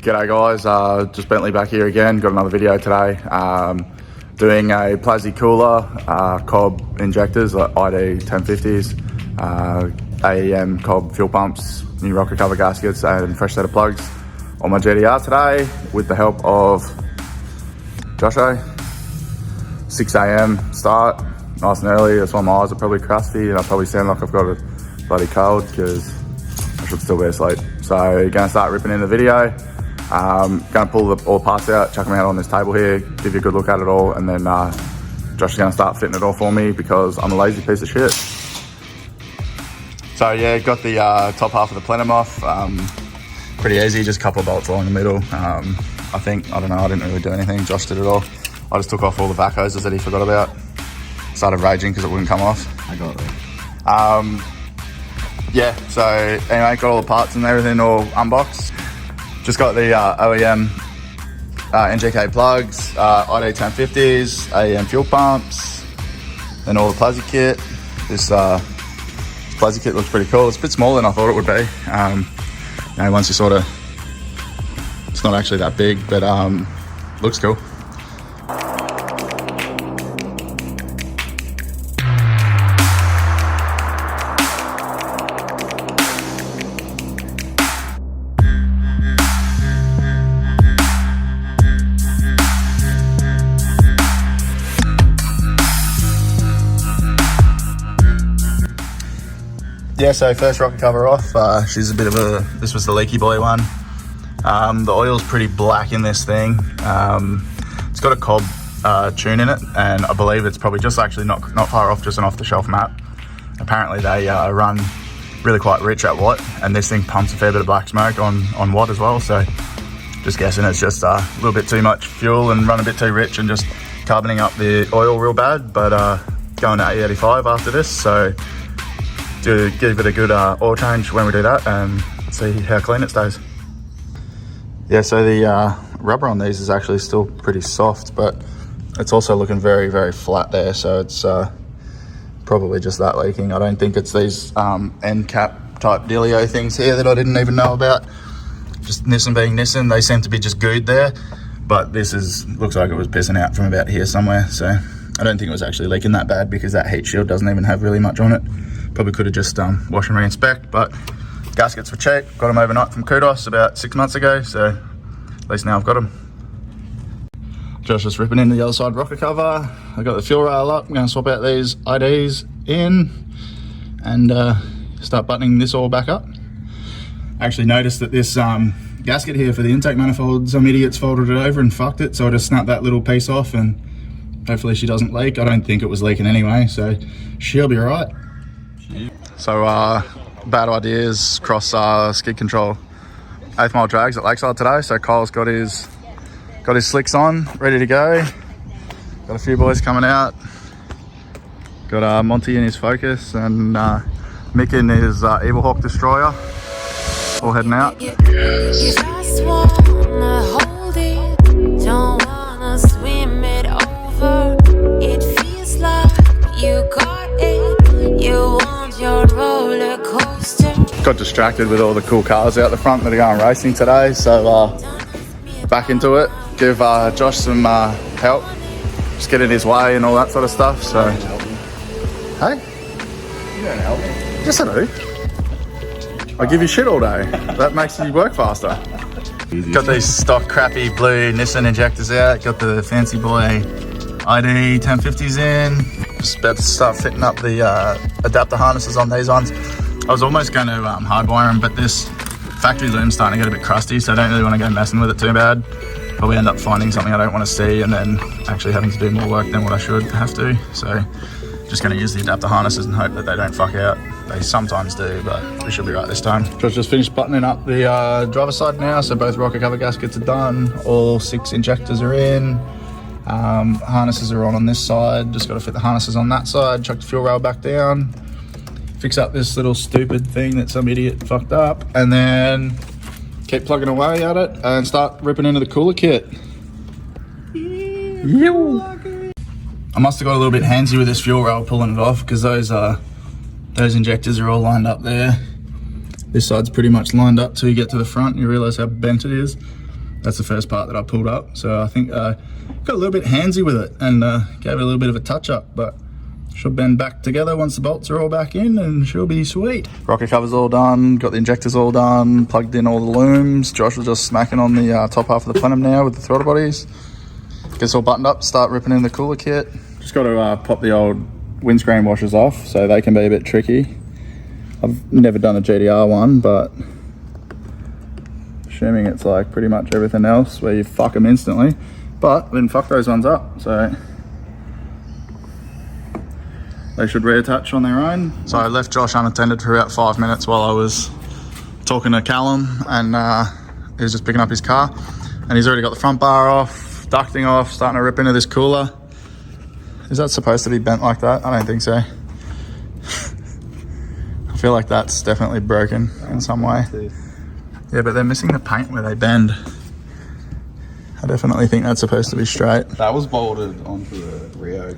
G'day guys, just Bentley back here again. Got another video today. Doing a Plasy cooler, Cobb injectors, like ID 1050s, AEM Cobb fuel pumps, new rocker cover gaskets and fresh set of plugs on my GTR today with the help of Josho. 6 AM start, nice and early. That's why my eyes are probably crusty and I probably sound like I've got a bloody cold because I should still be asleep. So gonna start ripping in the video. Gonna pull all the parts out, chuck them out on this table here, give you a good look at it all, and then Josh is gonna start fitting it all for me because I'm a lazy piece of shit. So yeah, got the top half of the plenum off. Pretty easy, just a couple of bolts along the middle. I don't know, I didn't really do anything. Josh did it all. I just took off all the vac hoses that he forgot about. Started raging because it wouldn't come off. I got it. Yeah, so anyway, got all the parts and everything all unboxed. Just got the OEM NGK plugs, ID 1050s, AEM fuel pumps, and all the Plasy kit. This Plasy kit looks pretty cool. It's a bit smaller than I thought it would be. You know, once you sort of, it's not actually that big, but looks cool. Yeah, so first rocker cover off. She's a bit of a, this was the leaky boy one. The oil's pretty black in this thing. It's got a Cobb tune in it, and I believe it's probably just actually not far off, just an off-the-shelf map. Apparently they run really quite rich at watt, and this thing pumps a fair bit of black smoke on watt as well, so just guessing it's just a little bit too much fuel and run a bit too rich and just carboning up the oil real bad, but going to E85 after this, so to give it a good oil change when we do that and see how clean it stays. Yeah, so the rubber on these is actually still pretty soft, but it's also looking very, very flat there, so it's probably just that leaking. I don't think it's these end cap type dealio things here that I didn't even know about. Just Nissan being Nissan, they seem to be just gooed there, but this looks like it was pissing out from about here somewhere, so I don't think it was actually leaking that bad because that heat shield doesn't even have really much on it. Probably could have just wash and re-inspect, but gaskets were cheap. Got them overnight from Kudos about 6 months ago, so at least now I've got them. Josh just ripping into the other side rocker cover. I got the fuel rail up. I'm going to swap out these IDs in and start buttoning this all back up. I actually noticed that this gasket here for the intake manifold, some idiots folded it over and fucked it, so I just snapped that little piece off and hopefully she doesn't leak. I don't think it was leaking anyway, so she'll be all right. So bad ideas cross skid control. 8th mile drags at Lakeside today, so Kyle's got his slicks on, ready to go. Got a few boys coming out. Got Monty in his Focus and Mick in his Evil Hawk Destroyer. All heading out. You just wanna hold it, don't wanna swim it over. It feels like you got it, you want your roller coaster. Got distracted with all the cool cars out the front that are going racing today, so back into it. Give Josh some help, just get in his way and all that sort of stuff. So, hey, You don't help me. yes I do. I give you shit all day. That makes you work faster. Got these stock crappy blue Nissan injectors out. Got the fancy boy ID 1050s in. Just about to start fitting up the adapter harnesses on these ones. I was almost going to hardwire them, but this factory loom's starting to get a bit crusty, so I don't really want to go messing with it too bad. Probably end up finding something I don't want to see and then actually having to do more work than what I should have to. So just going to use the adapter harnesses and hope that they don't fuck out. They sometimes do, but we should be right this time. Just finished buttoning up the driver's side now, so both rocker cover gaskets are done. All 6 injectors are in. Harnesses are on this side. Just got to fit the harnesses on that side. Chuck the fuel rail back down. Fix up this little stupid thing that some idiot fucked up, and then keep plugging away at it and start ripping into the cooler kit. I must have got a little bit handsy with this fuel rail pulling it off because those injectors are all lined up there. This side's pretty much lined up till you get to the front and you realise how bent it is. that's the first part that I pulled up. So I think got a little bit handsy with it and gave it a little bit of a touch up, but should bend back together once the bolts are all back in and she'll be sweet. Rocker cover's all done, got the injectors all done, plugged in all the looms. Josh was just smacking on the top half of the plenum now with the throttle bodies. Gets all buttoned up, start ripping in the cooler kit. Just got to pop the old windscreen washers off, so they can be a bit tricky. I've never done a GTR one, but assuming it's like pretty much everything else where you fuck them instantly, but I didn't fuck those ones up, so they should reattach on their own. So I left Josh unattended for about 5 minutes while I was talking to Callum, and he was just picking up his car, and he's already got the front bar off, ducting off, starting to rip into this cooler. Is that supposed to be bent like that? I don't think so. I feel like that's definitely broken in some way. Yeah, but they're missing the paint where they bend. I definitely think that's supposed to be straight. That was bolted onto the Rio.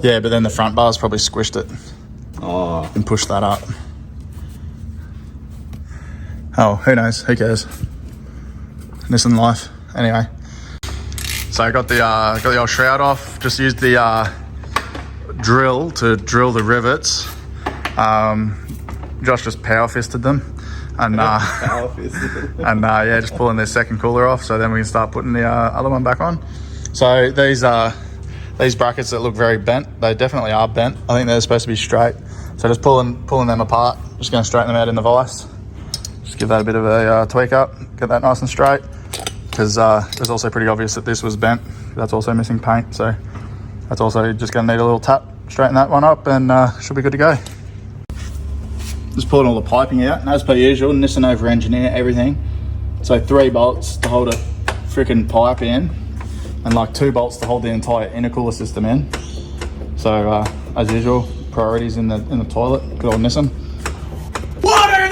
Yeah, but then the front bar's probably squished it and pushed that up. Oh, who knows? Who cares? Nissan life. Anyway, so I got the old shroud off. Just used the drill to drill the rivets. Josh just power fisted them, and yeah, just pulling this second cooler off. So then we can start putting the other one back on. So these brackets that look very bent, they definitely are bent. I think they're supposed to be straight. So just pulling them apart, just going to straighten them out in the vise. Just give that a bit of a tweak up, get that nice and straight. Because it was also pretty obvious that this was bent. That's also missing paint, so that's also just going to need a little tap, straighten that one up, and should be good to go. Just pulling all the piping out, and as per usual, Nissan over-engineer everything. So 3 bolts to hold a freaking pipe in, and like 2 bolts to hold the entire intercooler system in. So as usual, priorities in the toilet. Good old Nissan. What are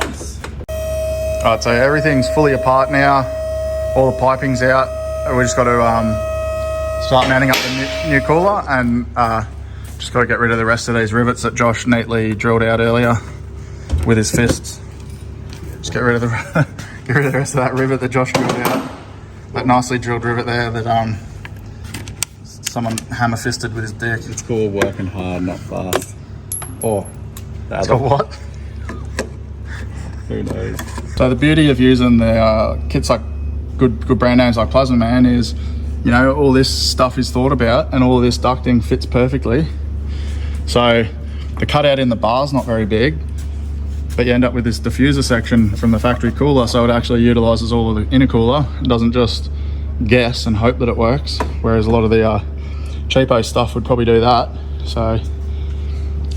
those? Alright, so everything's fully apart now. All the piping's out. We just got to start mounting up the new cooler, and just got to get rid of the rest of these rivets that Josh neatly drilled out earlier with his fists. Just get rid of the rest of that rivet that Josh drilled out. That nicely drilled rivet there that someone hammer fisted with his dick. It's called working hard, not fast. Or it's called what? Who knows? So the beauty of using the kits like good brand names like Plasma Man is, you know, all this stuff is thought about and all of this ducting fits perfectly. So the cutout in the bar's not very big, but you end up with this diffuser section from the factory cooler, so it actually utilises all of the intercooler. It doesn't just guess and hope that it works, whereas a lot of the cheapo stuff would probably do that. So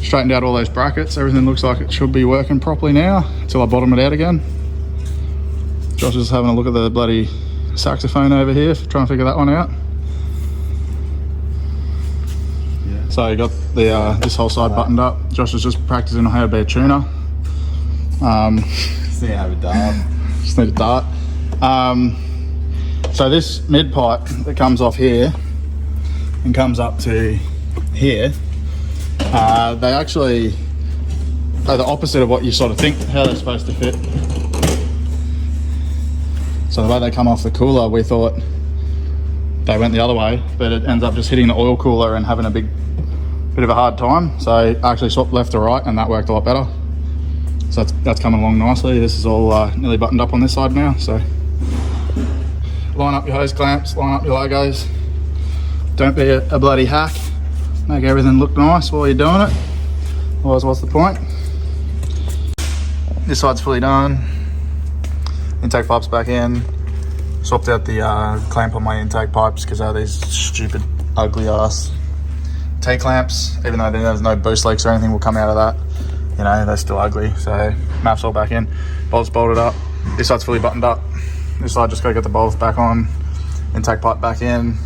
straightened out all those brackets, everything looks like it should be working properly now, until I bottom it out again. Josh is having a look at the bloody saxophone over here, trying to figure that one out. Yeah. So you got the this whole side buttoned up. Josh is just practicing on how to be a tuner. Just need to have a dart. Just need a dart. So this mid pipe that comes off here and comes up to here, they actually are the opposite of what you sort of think how they're supposed to fit. So the way they come off the cooler, we thought they went the other way, but it ends up just hitting the oil cooler and having a bit of a hard time. So I actually swapped left to right, and that worked a lot better. So that's coming along nicely. This is all nearly buttoned up on this side now. So line up your hose clamps, line up your logos. Don't be a bloody hack. Make everything look nice while you're doing it. Otherwise, what's the point? This side's fully done. Intake pipes back in. Swapped out the clamp on my intake pipes because they're these stupid, ugly ass T-clamps. Even though there's no boost leaks or anything will come out of that, you know, they're still ugly. So maps all back in, bolts bolted up. This side's fully buttoned up. This side just got to get the bolts back on, intake pipe back in.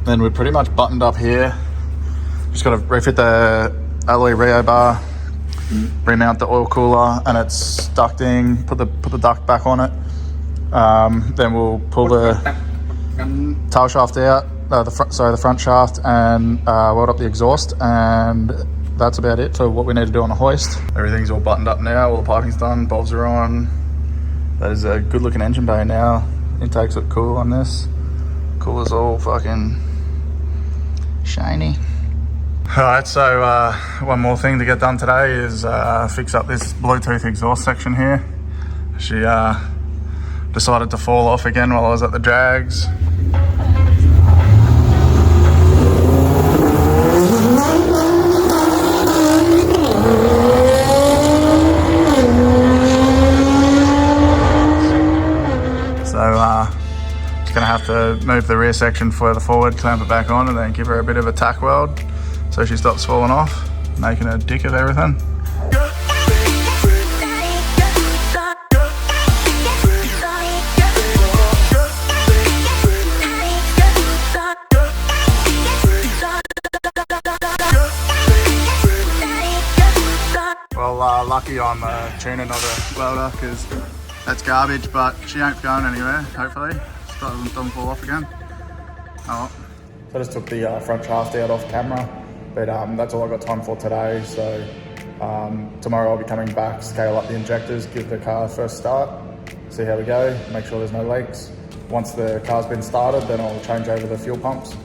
Then we're pretty much buttoned up here. Just got to refit the alloy Rio bar, remount the oil cooler and its ducting, put the duct back on it. Then we'll pull the tail shaft out, the front shaft, and weld up the exhaust, and that's about it for what we need to do on a hoist. Everything's all buttoned up now, all the piping's done, bulbs are on, That is a good looking engine bay now. Intakes look cool on this. Cooler's all fucking shiny. Alright, so one more thing to get done today is fix up this Bluetooth exhaust section here. She decided to fall off again while I was at the drags. So just gonna have to move the rear section further forward, clamp it back on, and then give her a bit of a tack weld so she stops falling off, making a dick of everything. Well, lucky I'm a tuner, not a welder, because that's garbage, but she ain't going anywhere, hopefully. Just doesn't fall off again. Oh. So I just took the front shaft out off camera, but that's all I've got time for today. So tomorrow I'll be coming back, scale up the injectors, give the car a first start, see how we go, make sure there's no leaks. Once the car's been started, then I'll change over the fuel pumps.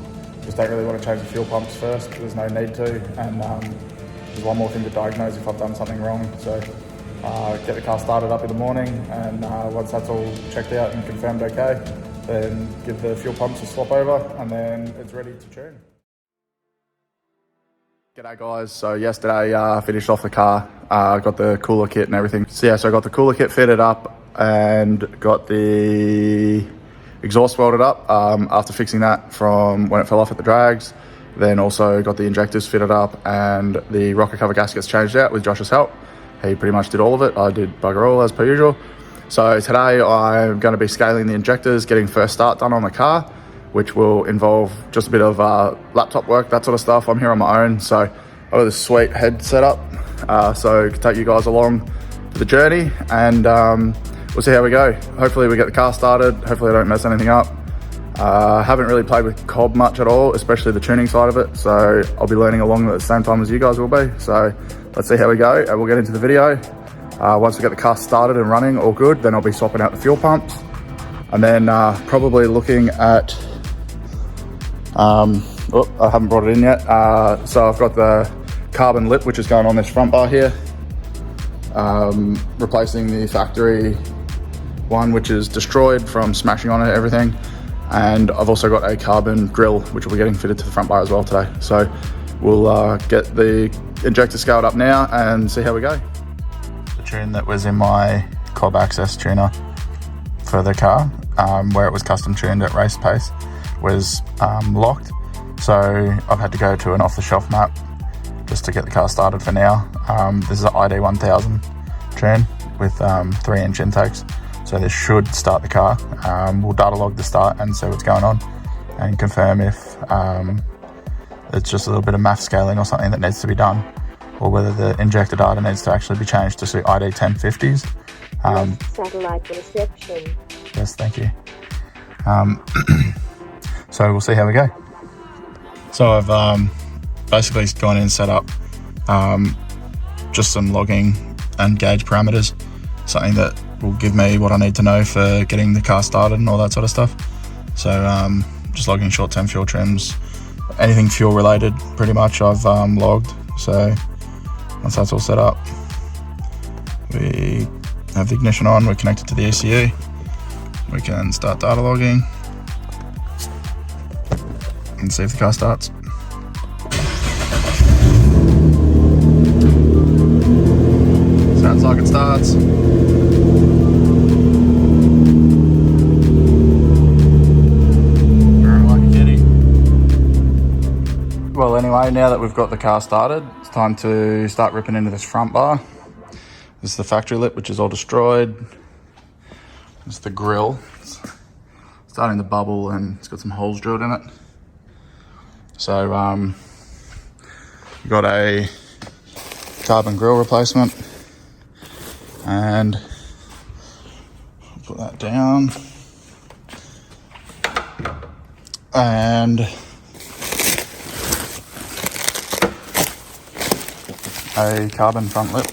Just don't really want to change the fuel pumps first, there's no need to. And there's one more thing to diagnose if I've done something wrong. So get the car started up in the morning, and once that's all checked out and confirmed okay, then give the fuel pumps a swap over, and then it's ready to tune. G'day guys, so yesterday I finished off the car, got the cooler kit and everything. So yeah, so I got the cooler kit fitted up and got the exhaust welded up after fixing that from when it fell off at the drags. Then also got the injectors fitted up and the rocker cover gaskets changed out with Josh's help. He pretty much did all of it. I did bugger all as per usual. So today I'm going to be scaling the injectors, getting first start done on the car, which will involve just a bit of laptop work, that sort of stuff. I'm here on my own, so I've got this sweet head set up, so I can take you guys along for the journey, and we'll see how we go. Hopefully we get the car started. Hopefully I don't mess anything up. Haven't really played with Cobb much at all, especially the tuning side of it, so I'll be learning along at the same time as you guys will be. So let's see how we go, and we'll get into the video. Once we get the car started and running, all good, then I'll be swapping out the fuel pumps, and then probably looking at, I haven't brought it in yet. So I've got the carbon lip, which is going on this front bar here, replacing the factory one, which is destroyed from smashing on it, everything. And I've also got a carbon grill, which will be getting fitted to the front bar as well today. So we'll get the injector scaled up now and see how we go. The tune that was in my Cobb Access tuner for the car, where it was custom tuned at race pace, was locked. So I've had to go to an off-the-shelf map just to get the car started for now. This is an ID 1000 tune with 3-inch intakes. So this should start the car. We'll data log the start and see what's going on and confirm if it's just a little bit of math scaling or something that needs to be done, or whether the injector data needs to actually be changed to suit ID 1050s. Satellite reception. Yes, thank you. So we'll see how we go. So I've basically gone in and set up just some logging and gauge parameters, something that will give me what I need to know for getting the car started and all that sort of stuff. So just logging short-term fuel trims, anything fuel related pretty much I've logged. So once that's all set up, we have the ignition on, we're connected to the ECU, we can start data logging and see if the car starts. Sounds like it starts. Well, anyway, now that we've got the car started, it's time to start ripping into this front bar. This is the factory lip, which is all destroyed. It's the grill. It's starting to bubble and it's got some holes drilled in it. So, we've got a carbon grill replacement, and I'll put that down. And a carbon front lip,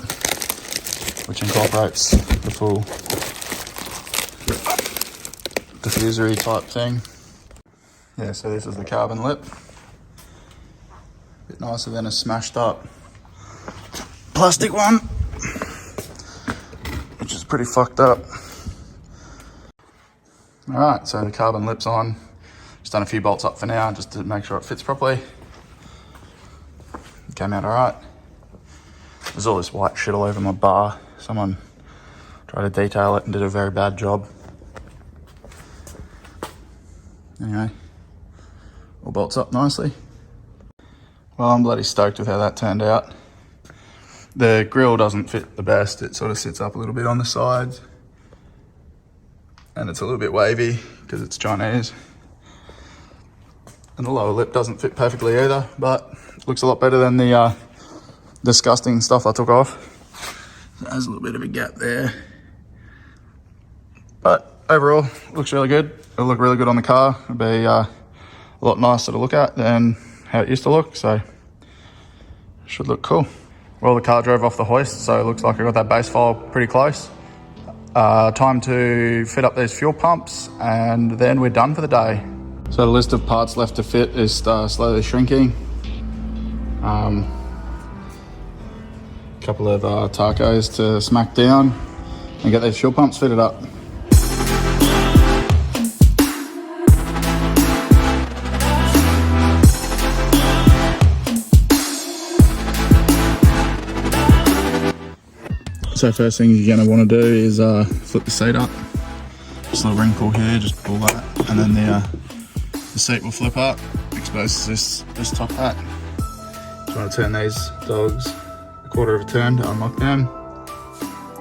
which incorporates the full diffusery type thing. Yeah, so this is the carbon lip. Bit nicer than a smashed up plastic one, which is pretty fucked up. Alright, so the carbon lip's on. Just done a few bolts up for now just to make sure it fits properly. It came out alright. There's all this white shit all over my bar. Someone tried to detail it and did a very bad job. Anyway, all bolts up nicely. Well, I'm bloody stoked with how that turned out. The grill doesn't fit the best. It sort of sits up a little bit on the sides. And it's a little bit wavy because it's Chinese. And the lower lip doesn't fit perfectly either, but it looks a lot better than the disgusting stuff I took off. There's a little bit of a gap there. But overall, it looks really good. It'll look really good on the car. It'll be a lot nicer to look at than how it used to look, so it should look cool. Well, the car drove off the hoist, so it looks like I got that base file pretty close. Time to fit up these fuel pumps, and then we're done for the day. So the list of parts left to fit is slowly shrinking. Couple of tacos to smack down and get these fuel pumps fitted up. So first thing you're going to want to do is flip the seat up. Just a little ring pull here, just pull that, and then the seat will flip up, exposes this top hat. Just want to turn these dogs a quarter of a turn to unlock them.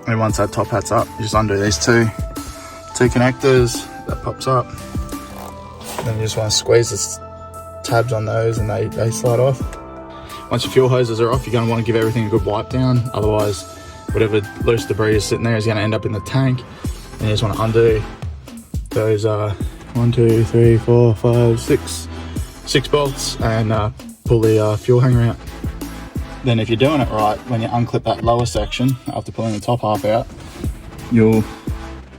And once that top hat's up, you just undo these two connectors, that pops up. Then you just want to squeeze the tabs on those and they slide off. Once your fuel hoses are off, you're going to want to give everything a good wipe down, otherwise whatever loose debris is sitting there is going to end up in the tank. And you just want to undo those 1, 2, 3, 4, 5, 6 bolts and pull the fuel hanger out. Then if you're doing it right, when you unclip that lower section after pulling the top half out, you'll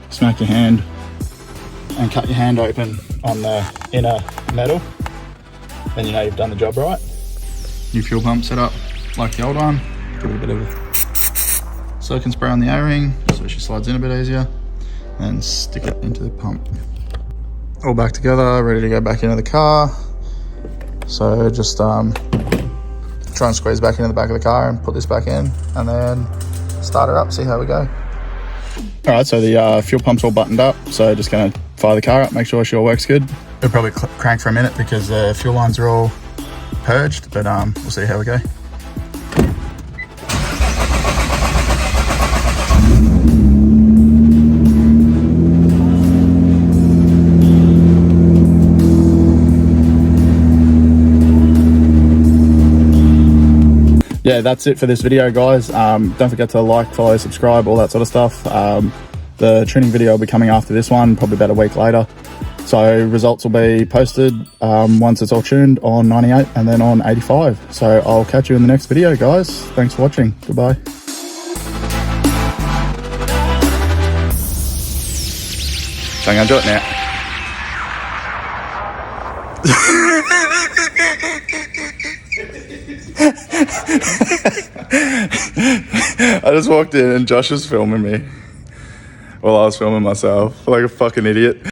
smack your hand and cut your hand open on the inner metal. Then you know you've done the job right. New fuel pump set up like the old one. Give it a bit of silicone spray on the O-ring so she slides in a bit easier, and stick it into the pump. All back together, ready to go back into the car. So just try and squeeze back into the back of the car and put this back in, and then start her up, see how we go. All right, so the fuel pump's all buttoned up, so just gonna fire the car up, make sure she all works good. It'll probably crank for a minute because the fuel lines are all purged, but we'll see how we go. Yeah, that's it for this video, guys. Don't forget to like, follow, subscribe, all that sort of stuff. The tuning video will be coming after this one, probably about a week later. So results will be posted once it's all tuned on 98 and then on 85. So I'll catch you in the next video, guys. Thanks for watching. Goodbye. So I'm going to do it now. I just walked in and Josh was filming me while I was filming myself like a fucking idiot.